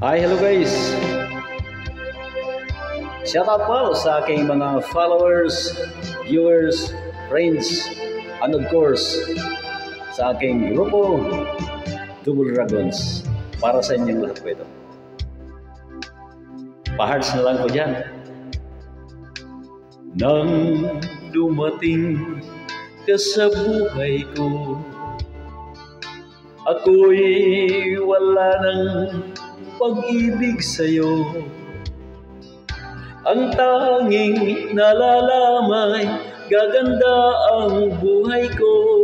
Hi, hello guys! Shout out po sa aking mga followers, viewers, friends, and of course, sa aking grupo, Double Dragons. Para sa inyong lahat po ito. Pa-hearts na lang po dyan. Nang dumating ka sa buhay ko, ako'y wala ng pag-ibig sa'yo. Ang tanging nalalamay, gaganda ang buhay ko,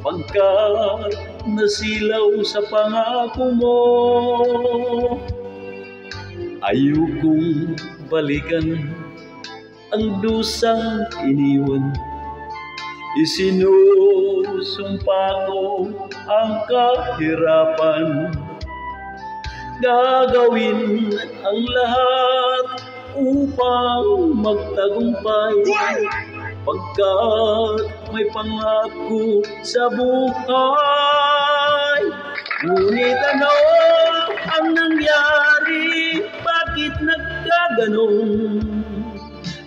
pagkat nasilaw sa pangako mo. Ayokong balikan ang dusang iniwan, isinusumpa ko ang kahirapan. Gagawin ang lahat upang magtagumpay, pagkat may pangako sa buhay. Ngunit ano ang nangyari? Bakit nagkaganon?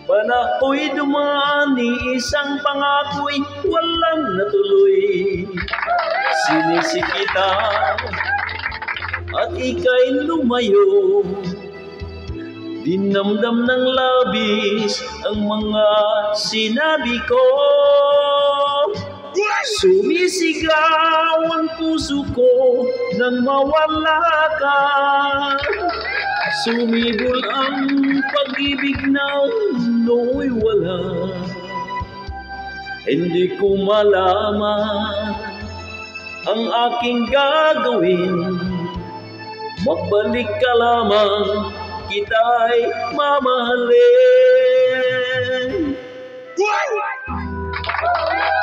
Panahoy dumani, isang pangako'y walang natuloy. Sinisikita at ika'y lumayo, dinamdam ng labis ang mga sinabi ko. Sumisigaw ang puso ko nang mawala ka, sumibol ang pag-ibig na nooy wala. Hindi ko malaman ang aking gagawin, magbalik ka lamang, kita'y mamahalin.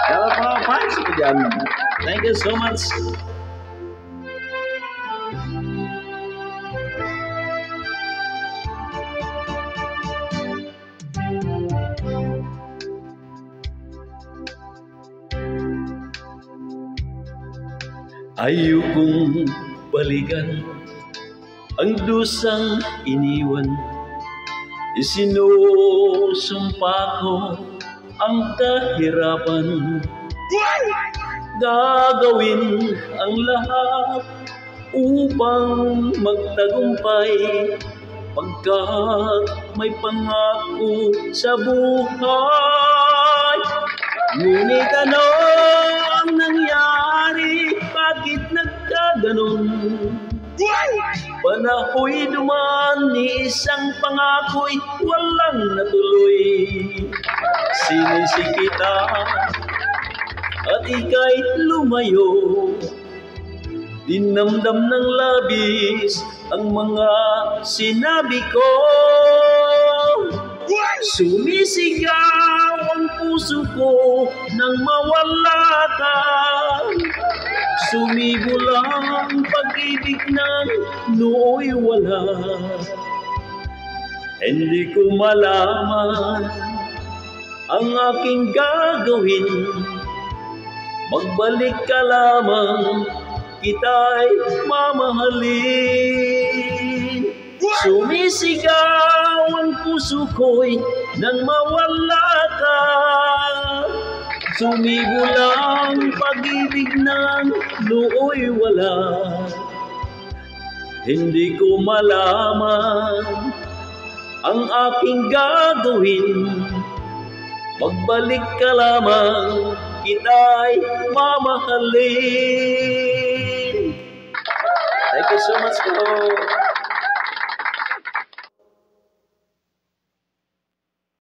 Hello mga fans ko dyan. Thank you so much. Ayokong balikan ang dusang iniwan, isinusumpa ko ang kahirapan. Gagawin ang lahat upang magtagumpay, pagkat may pangako sa buhay. Ngunit ano ang nangyari? Bakit nagkaganon? Panahoy dumani, isang pangako'y walang natuloy. Sinisikita at ika'y lumayo, dinamdam ng labis ang mga sinabi ko. Sumisigaw ang puso ko nang mawala ka, sumibol ang pag-ibig ng nooy wala. Hindi ko malaman ang aking gagawin, magbalik ka lamang, kita'y mamahalin. Sumisigaw ang puso ko'y nang mawala ka, sumibol ang pag-ibig ng nooy wala. Hindi ko malaman ang aking gagawin, magbalik ka lamang, kita'y mamahalin. Thank you so much po.